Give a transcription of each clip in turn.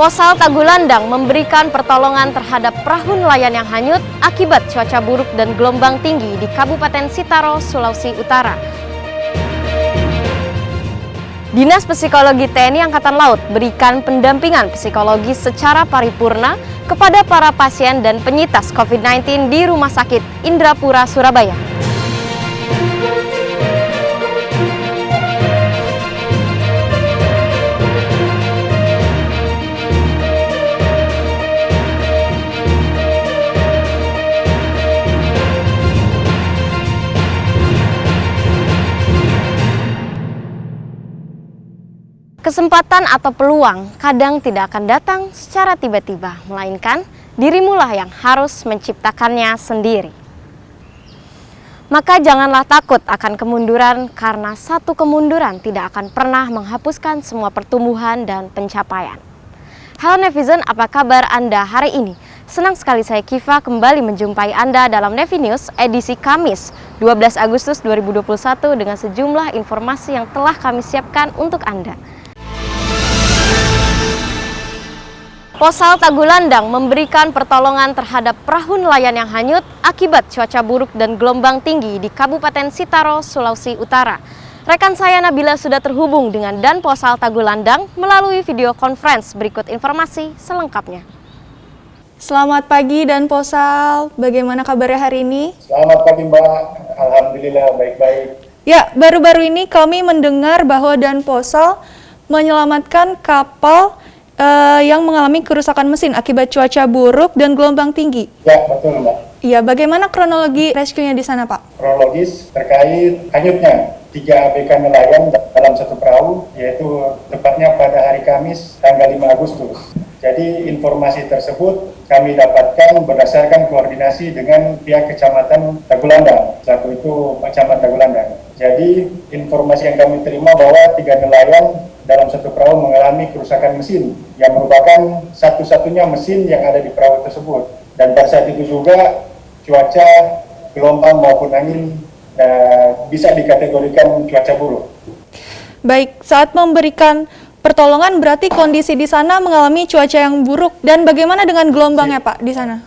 Posal Tagulandang memberikan pertolongan terhadap perahu nelayan yang hanyut akibat cuaca buruk dan gelombang tinggi di Kabupaten Sitaro, Sulawesi Utara. Dinas Psikologi TNI Angkatan Laut berikan pendampingan psikologis secara paripurna kepada para pasien dan penyintas COVID-19 di Rumah Sakit Indrapura, Surabaya. Kesempatan atau peluang kadang tidak akan datang secara tiba-tiba, melainkan dirimulah yang harus menciptakannya sendiri. Maka janganlah takut akan kemunduran, karena satu kemunduran tidak akan pernah menghapuskan semua pertumbuhan dan pencapaian. Halo netizen, apa kabar Anda hari ini? Senang sekali saya Kiva kembali menjumpai Anda dalam Nevi News edisi Kamis 12 Agustus 2021 dengan sejumlah informasi yang telah kami siapkan untuk Anda. Posal Tagulandang memberikan pertolongan terhadap perahu nelayan yang hanyut akibat cuaca buruk dan gelombang tinggi di Kabupaten Sitaro, Sulawesi Utara. Rekan saya Nabila sudah terhubung dengan Dan Posal Tagulandang melalui video conference. Berikut informasi selengkapnya. Selamat pagi Dan Posal, bagaimana kabarnya hari ini? Selamat pagi Mbak, Alhamdulillah baik-baik. Ya, baru-baru ini kami mendengar bahwa Dan Posal menyelamatkan kapal yang mengalami kerusakan mesin akibat cuaca buruk dan gelombang tinggi. Ya, betul Mbak. Iya, bagaimana kronologi rescue-nya di sana Pak? Kronologis terkait hanyutnya 3 ABK nelayan dalam satu perahu, yaitu tepatnya pada hari Kamis tanggal 5 Agustus. Jadi informasi tersebut kami dapatkan berdasarkan koordinasi dengan pihak Kecamatan Tagulandang, selaku itu Kecamatan Tagulandang. Jadi informasi yang kami terima bahwa 3 nelayan dalam satu perahu mengalami kerusakan mesin yang merupakan satu-satunya mesin yang ada di perahu tersebut. Dan pada saat itu juga cuaca, gelombang maupun angin bisa dikategorikan cuaca buruk. Baik, saat memberikan pertolongan berarti kondisi di sana mengalami cuaca yang buruk. Dan bagaimana dengan gelombangnya Pak di sana?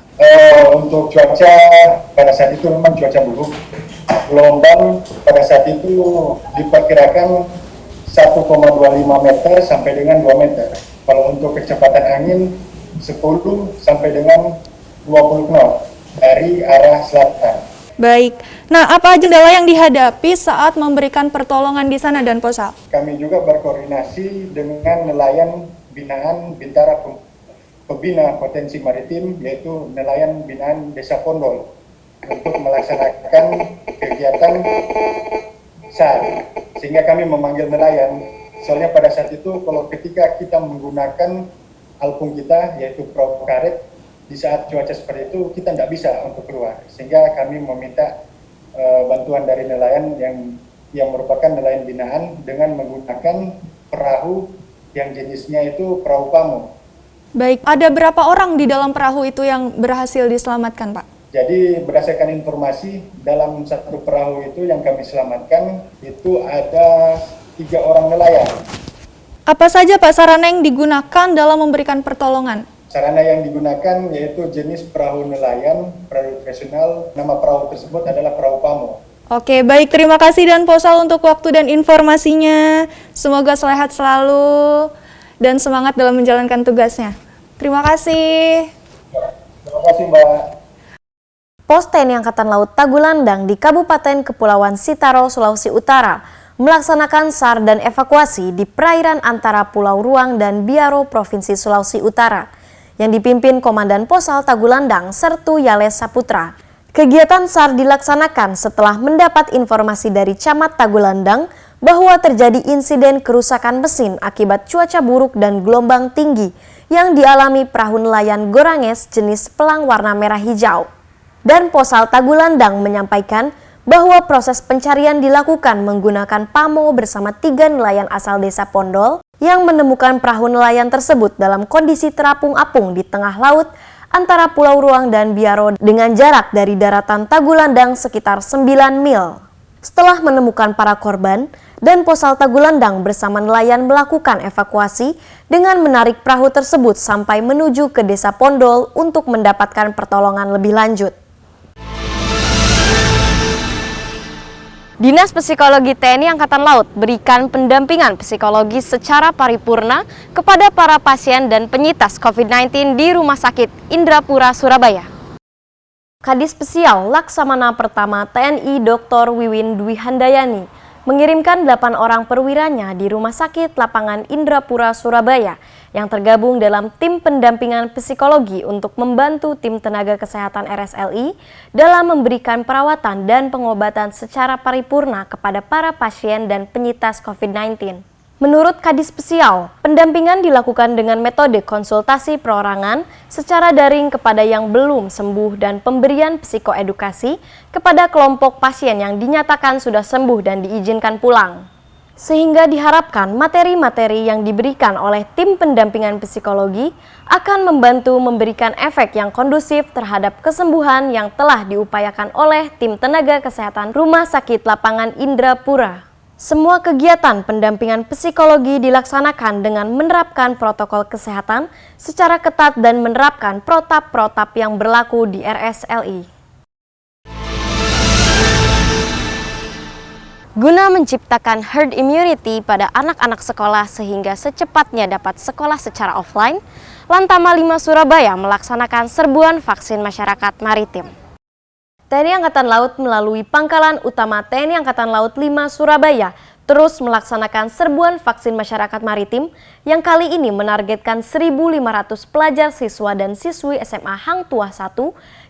Untuk cuaca pada saat itu memang cuaca buruk. Gelombang pada saat itu diperkirakan 1,25 meter sampai dengan 2 meter. Kalau untuk kecepatan angin 10 sampai dengan 20 knot dari arah selatan. Baik. Nah, apa kendala yang dihadapi saat memberikan pertolongan di sana Dan Posal? Kami juga berkoordinasi dengan nelayan binaan Bintara Pembina Potensi Maritim, yaitu nelayan binaan Desa Pondol, untuk melaksanakan kegiatan SAR, sehingga kami memanggil nelayan. Soalnya pada saat itu kalau ketika kita menggunakan alpung kita, yaitu perahu karet, di saat cuaca seperti itu kita tidak bisa untuk keluar, sehingga kami meminta bantuan dari nelayan yang merupakan nelayan binaan dengan menggunakan perahu yang jenisnya itu perahu pamo. Baik, ada berapa orang di dalam perahu itu yang berhasil diselamatkan Pak? Jadi berdasarkan informasi, dalam satu perahu itu yang kami selamatkan itu ada 3 orang nelayan. Apa saja Pak sarana yang digunakan dalam memberikan pertolongan? Sarana yang digunakan yaitu jenis perahu nelayan, perahu tradisional. Nama perahu tersebut adalah perahu pamo. Oke, baik, terima kasih Dan Posal untuk waktu dan informasinya. Semoga sehat selalu dan semangat dalam menjalankan tugasnya. Terima kasih. Terima kasih Mbak. Pos TNI Angkatan Laut Tagulandang di Kabupaten Kepulauan Sitaro, Sulawesi Utara melaksanakan SAR dan evakuasi di perairan antara Pulau Ruang dan Biaro, Provinsi Sulawesi Utara, yang dipimpin Komandan Posal Tagulandang Sertu Yales Saputra. Kegiatan SAR dilaksanakan setelah mendapat informasi dari Camat Tagulandang bahwa terjadi insiden kerusakan mesin akibat cuaca buruk dan gelombang tinggi yang dialami perahu nelayan Goranges jenis pelang warna merah hijau. Dan Posal Tagulandang menyampaikan bahwa proses pencarian dilakukan menggunakan pamo bersama 3 nelayan asal Desa Pondol yang menemukan perahu nelayan tersebut dalam kondisi terapung-apung di tengah laut antara Pulau Ruang dan Biaro dengan jarak dari daratan Tagulandang sekitar 9 mil. Setelah menemukan para korban, dan Posal Tagulandang bersama nelayan melakukan evakuasi dengan menarik perahu tersebut sampai menuju ke Desa Pondol untuk mendapatkan pertolongan lebih lanjut. Dinas Psikologi TNI Angkatan Laut berikan pendampingan psikologis secara paripurna kepada para pasien dan penyintas COVID-19 di Rumah Sakit Indrapura, Surabaya. Kadis Spesial Laksamana Pertama TNI Dr. Wiwin Dwi Handayani mengirimkan 8 orang perwiranya di Rumah Sakit Lapangan Indrapura, Surabaya yang tergabung dalam tim pendampingan psikologi untuk membantu tim tenaga kesehatan RSLI dalam memberikan perawatan dan pengobatan secara paripurna kepada para pasien dan penyintas COVID-19. Menurut Kadis Spesial, pendampingan dilakukan dengan metode konsultasi perorangan secara daring kepada yang belum sembuh dan pemberian psikoedukasi kepada kelompok pasien yang dinyatakan sudah sembuh dan diizinkan pulang. Sehingga diharapkan materi-materi yang diberikan oleh tim pendampingan psikologi akan membantu memberikan efek yang kondusif terhadap kesembuhan yang telah diupayakan oleh tim tenaga kesehatan Rumah Sakit Lapangan Indrapura. Semua kegiatan pendampingan psikologi dilaksanakan dengan menerapkan protokol kesehatan secara ketat dan menerapkan protap-protap yang berlaku di RSLI. Guna menciptakan herd immunity pada anak-anak sekolah sehingga secepatnya dapat sekolah secara offline, Lantama 5 Surabaya melaksanakan serbuan vaksin masyarakat maritim. TNI Angkatan Laut melalui Pangkalan Utama TNI Angkatan Laut 5 Surabaya terus melaksanakan serbuan vaksin masyarakat maritim yang kali ini menargetkan 1.500 pelajar siswa dan siswi SMA Hang Tuah 1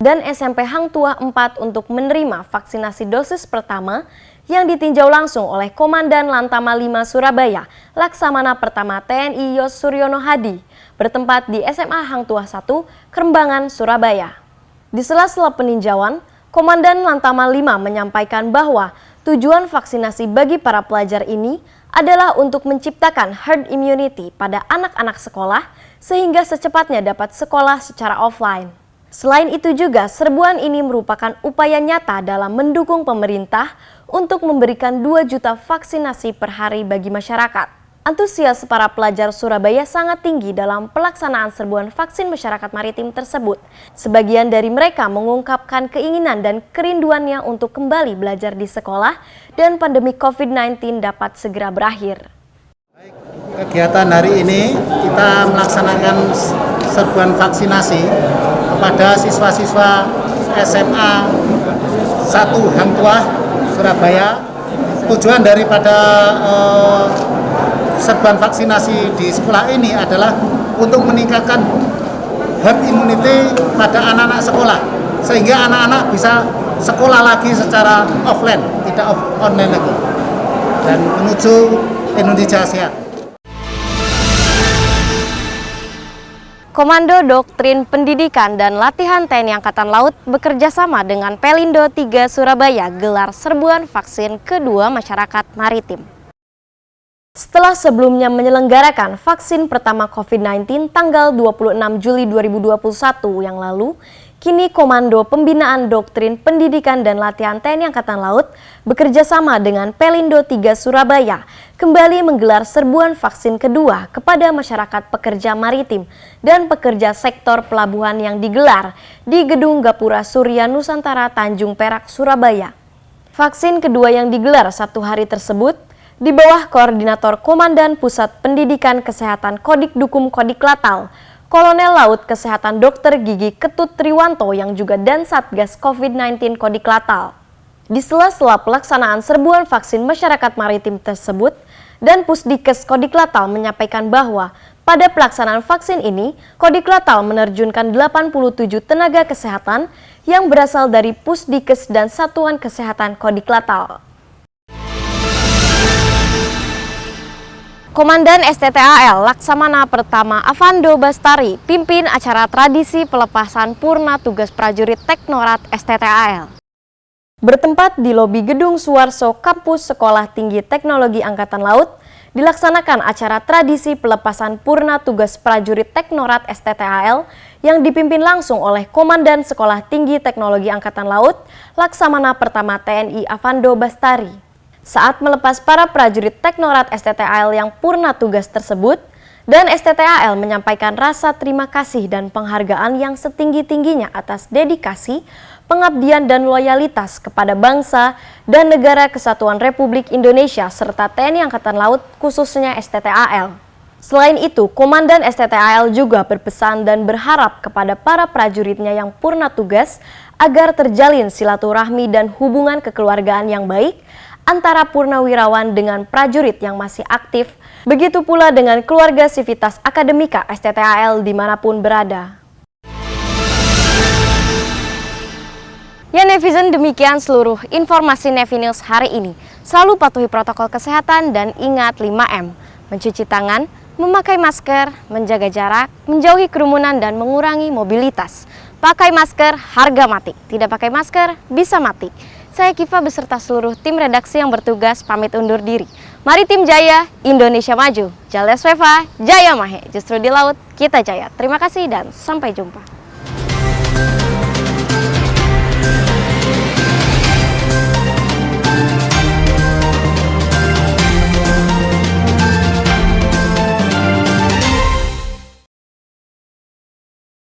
dan SMP Hang Tuah 4 untuk menerima vaksinasi dosis pertama yang ditinjau langsung oleh Komandan Lantama 5 Surabaya, Laksamana Pertama TNI Yos Suryono Hadi, bertempat di SMA Hang Tuah 1, Kerembangan, Surabaya. Di sela-sela peninjauan, Komandan Lantama 5 menyampaikan bahwa tujuan vaksinasi bagi para pelajar ini adalah untuk menciptakan herd immunity pada anak-anak sekolah sehingga secepatnya dapat sekolah secara offline. Selain itu juga, serbuan ini merupakan upaya nyata dalam mendukung pemerintah untuk memberikan 2 juta vaksinasi per hari bagi masyarakat. Antusias para pelajar Surabaya sangat tinggi dalam pelaksanaan serbuan vaksin masyarakat maritim tersebut. Sebagian dari mereka mengungkapkan keinginan dan kerinduannya untuk kembali belajar di sekolah dan pandemi COVID-19 dapat segera berakhir. Kegiatan hari ini kita melaksanakan serbuan vaksinasi kepada siswa-siswa SMA 1 Hang Tuah, Surabaya. Tujuan daripada serbuan vaksinasi di sekolah ini adalah untuk meningkatkan herd immunity pada anak-anak sekolah sehingga anak-anak bisa sekolah lagi secara offline, tidak online lagi, dan menuju Indonesia sehat. Komando Doktrin Pendidikan dan Latihan TNI Angkatan Laut bekerjasama dengan Pelindo 3 Surabaya gelar serbuan vaksin kedua masyarakat maritim. Setelah sebelumnya menyelenggarakan vaksin pertama COVID-19 tanggal 26 Juli 2021 yang lalu, kini Komando Pembinaan Doktrin Pendidikan dan Latihan TNI Angkatan Laut bekerjasama dengan Pelindo 3 Surabaya kembali menggelar serbuan vaksin kedua kepada masyarakat pekerja maritim dan pekerja sektor pelabuhan yang digelar di Gedung Gapura Surya Nusantara Tanjung Perak, Surabaya. Vaksin kedua yang digelar 1 hari tersebut di bawah Koordinator Komandan Pusat Pendidikan Kesehatan Kodik Dukum Kodik Latal, Kolonel Laut Kesehatan Dr. Gigi Ketut Triwanto yang juga dan Satgas COVID-19 Kodik Latal. Di sela-sela pelaksanaan serbuan vaksin masyarakat maritim tersebut, dan Pusdikes Kodik Latal menyampaikan bahwa pada pelaksanaan vaksin ini, Kodik Latal menerjunkan 87 tenaga kesehatan yang berasal dari Pusdikes dan Satuan Kesehatan Kodik Latal. Komandan STTAL Laksamana Pertama Avando Bastari pimpin acara tradisi pelepasan purna tugas prajurit Teknorat STTAL. Bertempat di lobi Gedung Suwarso Kampus Sekolah Tinggi Teknologi Angkatan Laut, dilaksanakan acara tradisi pelepasan purna tugas prajurit Teknorat STTAL yang dipimpin langsung oleh Komandan Sekolah Tinggi Teknologi Angkatan Laut, Laksamana Pertama TNI Avando Bastari. Saat melepas para prajurit Teknorat STTAL yang purna tugas tersebut, dan STTAL menyampaikan rasa terima kasih dan penghargaan yang setinggi-tingginya atas dedikasi, pengabdian dan loyalitas kepada bangsa dan negara Kesatuan Republik Indonesia serta TNI Angkatan Laut khususnya STTAL. Selain itu, Komandan STTAL juga berpesan dan berharap kepada para prajuritnya yang purna tugas agar terjalin silaturahmi dan hubungan kekeluargaan yang baik antara purnawirawan dengan prajurit yang masih aktif, begitu pula dengan keluarga Sivitas Akademika STTAL dimanapun berada. Ya netizen, demikian seluruh informasi Nevi News hari ini. Selalu patuhi protokol kesehatan dan ingat 5M, mencuci tangan, memakai masker, menjaga jarak, menjauhi kerumunan dan mengurangi mobilitas. Pakai masker, harga mati. Tidak pakai masker, bisa mati. Saya Kiva beserta seluruh tim redaksi yang bertugas pamit undur diri. Mari tim Jaya, Indonesia maju. Jales Veva, Jaya Mahe. Justru di laut, kita jaya. Terima kasih dan sampai jumpa.